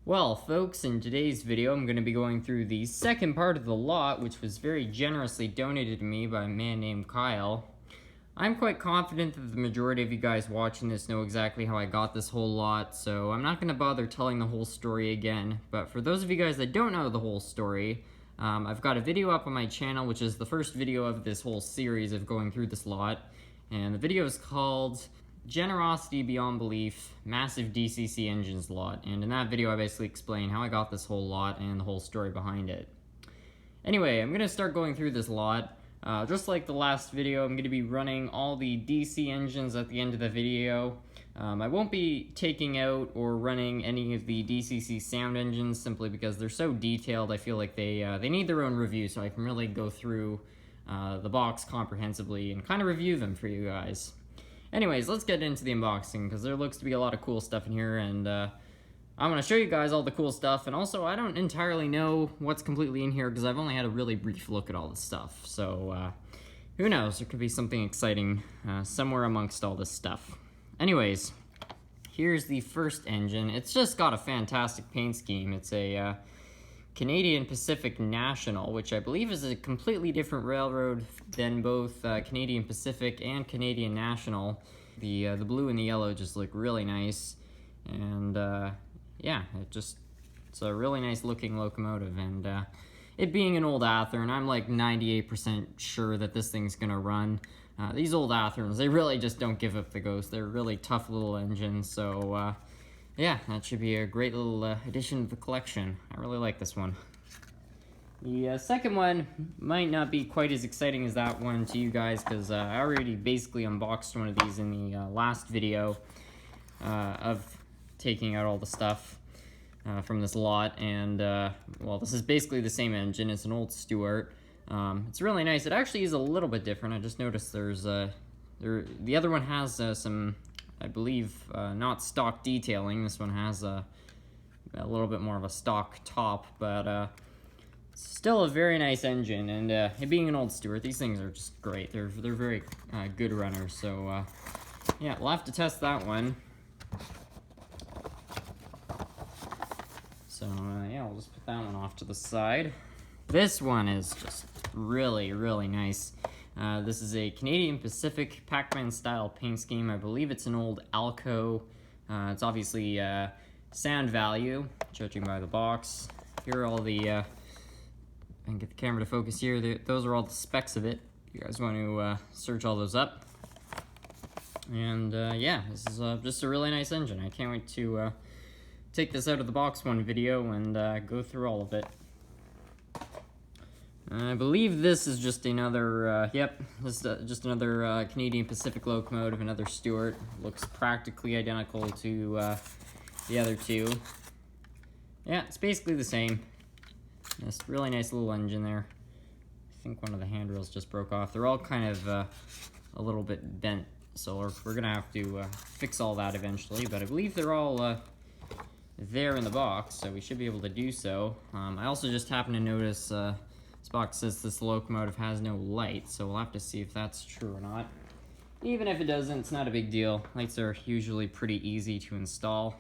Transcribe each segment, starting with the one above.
Well, folks, in today's video, I'm going to be going through the second part of the lot, which was very generously donated to me by a man named Kyle. I'm quite confident that the majority of you guys watching this know exactly how I got this whole lot, so I'm not going to bother telling the whole story again. But for those of you guys that don't know the whole story, I've got a video up on my channel, which is the first video of this whole series of going through this lot. And the video is called Generosity Beyond Belief, Massive DCC Engines Lot, and in that video I basically explain how I got this whole lot and the whole story behind it. Anyway, I'm going to start going through this lot. Just like the last video, I'm going to be running all the DC engines at the end of the video. I won't be taking out or running any of the DCC sound engines simply because they're so detailed. I feel like they need their own review, so I can really go through the box comprehensively and kind of review them for you guys. Anyways, let's get into the unboxing, because there looks to be a lot of cool stuff in here, and I'm going to show you guys all the cool stuff, and also I don't entirely know what's completely in here, because I've only had a really brief look at all this stuff, so who knows, there could be something exciting somewhere amongst all this stuff. Anyways, here's the first engine. It's just got a fantastic paint scheme. It's a Canadian Pacific National, which I believe is a completely different railroad than both Canadian Pacific and Canadian National. The blue and the yellow just look really nice, and yeah, it's a really nice looking locomotive, and it being an old Athearn, I'm like 98% sure that this thing's gonna run. These old Athearns, they really just don't give up the ghost. They're really tough little engines, so yeah, that should be a great little addition to the collection. I really like this one. The second one might not be quite as exciting as that one to you guys, because I already basically unboxed one of these in the last video of taking out all the stuff from this lot, and well, this is basically the same engine. It's an old Stuart. It's really nice. It actually is a little bit different. I just noticed there's the other one has some, I believe, not stock detailing. This one has a little bit more of a stock top, but still a very nice engine. And it being an old Stuart, these things are just great. They're very good runners. So yeah, we'll have to test that one. So yeah, we'll just put that one off to the side. This one is just really, really nice. This is a Canadian Pacific Pac-Man style paint scheme. I believe it's an old Alco. It's obviously sound value, judging by the box. Here are all the, I can get the camera to focus here. Those are all the specs of it. You guys want to search all those up. And yeah, this is just a really nice engine. I can't wait to take this out of the box one video and go through all of it. I believe this is just another, yep, this is just another Canadian Pacific locomotive, another Stuart. Looks practically identical to the other two. Yeah, it's basically the same. This really nice little engine there. I think one of the handrails just broke off. They're all kind of a little bit bent, so we're going to have to fix all that eventually, but I believe they're all there in the box, so we should be able to do so. I also just happened to notice this box says this locomotive has no light, so we'll have to see if that's true or not. Even if it doesn't, it's not a big deal. Lights are usually pretty easy to install.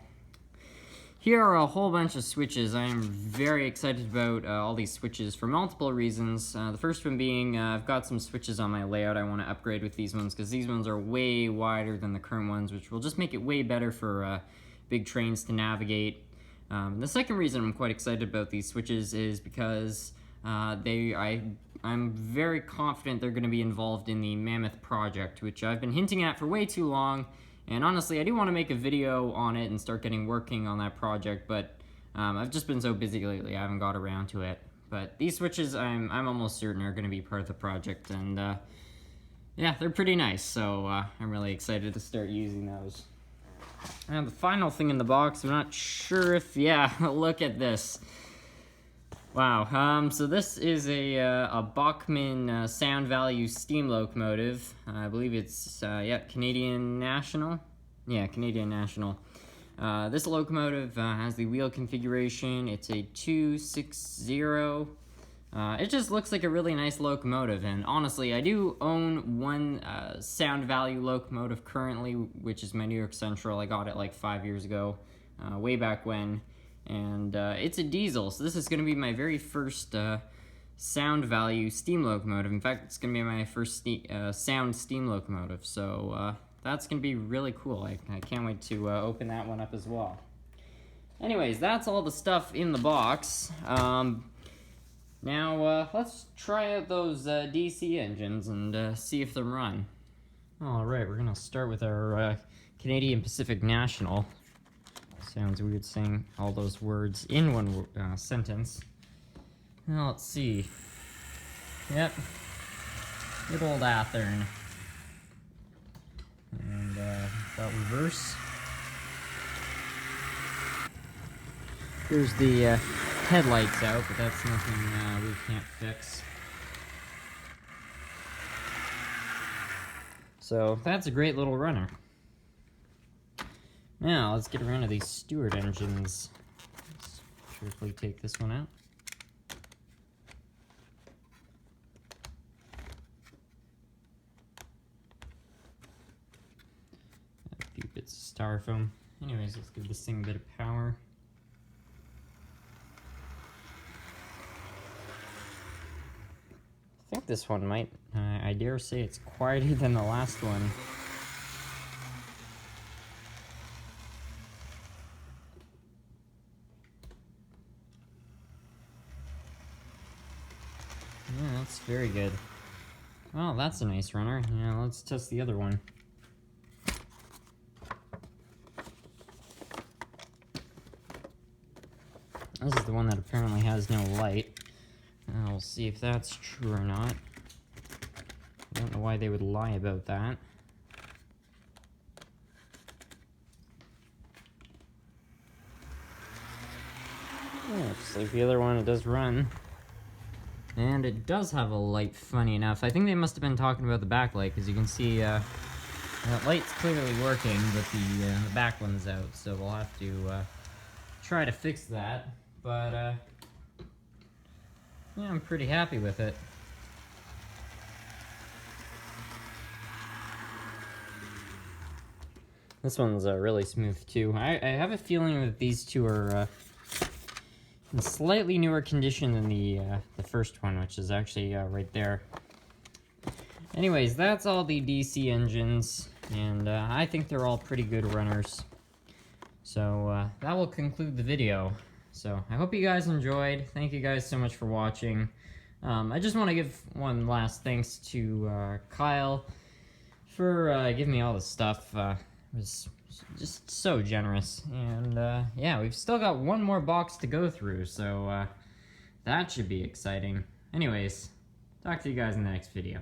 Here are a whole bunch of switches. I am very excited about all these switches for multiple reasons. The first one being I've got some switches on my layout I want to upgrade with these ones, because these ones are way wider than the current ones, which will just make it way better for big trains to navigate. The second reason I'm quite excited about these switches is because I'm very confident they're going to be involved in the Mammoth project, which I've been hinting at for way too long, and honestly I do want to make a video on it and start working on that project, but I've just been so busy lately I haven't got around to it. But these switches I'm almost certain are going to be part of the project, and yeah, they're pretty nice, so I'm really excited to start using those. And the final thing in the box, I'm not sure if, yeah, look at this. Wow, so this is a Bachmann sound value steam locomotive. I believe it's, yeah, Canadian National. Yeah, Canadian National. This locomotive has the wheel configuration. It's a 260. It just looks like a really nice locomotive, and honestly, I do own one sound value locomotive currently, which is my New York Central. I got it like 5 years ago, way back when. and it's a diesel, so this is going to be my very first sound value steam locomotive. In fact, it's going to be my first sound steam locomotive, so that's going to be really cool. I can't wait to open that one up as well. Anyways, that's all the stuff in the box. Now, let's try out those DC engines and see if they run. Alright, we're going to start with our Canadian Pacific National. Sounds weird saying all those words in one sentence. Now, let's see. Yep. Good old Athearn. And, got reverse. Here's the headlights out, but that's nothing we can't fix. So, that's a great little runner. Now, let's get around to these Stuart engines. Let's carefully take this one out. A few bits of styrofoam. Anyways, let's give this thing a bit of power. I think this one might, I dare say it's quieter than the last one. Yeah, that's very good. Well, that's a nice runner. Yeah, let's test the other one. This is the one that apparently has no light. We'll see if that's true or not. I don't know why they would lie about that. Yeah, just like the other one, it does run. And it does have a light, funny enough. I think they must have been talking about the backlight, because you can see that light's clearly working, but the back one's out, so we'll have to try to fix that. But, yeah, I'm pretty happy with it. This one's really smooth, too. I have a feeling that these two are in slightly newer condition than the first one, which is actually right there. Anyways, that's all the DC engines, and I think they're all pretty good runners. So that will conclude the video. So I hope you guys enjoyed. Thank you guys so much for watching. I just want to give one last thanks to Kyle for giving me all this stuff. It was just so generous. And yeah, we've still got one more box to go through, so that should be exciting. Anyways, talk to you guys in the next video.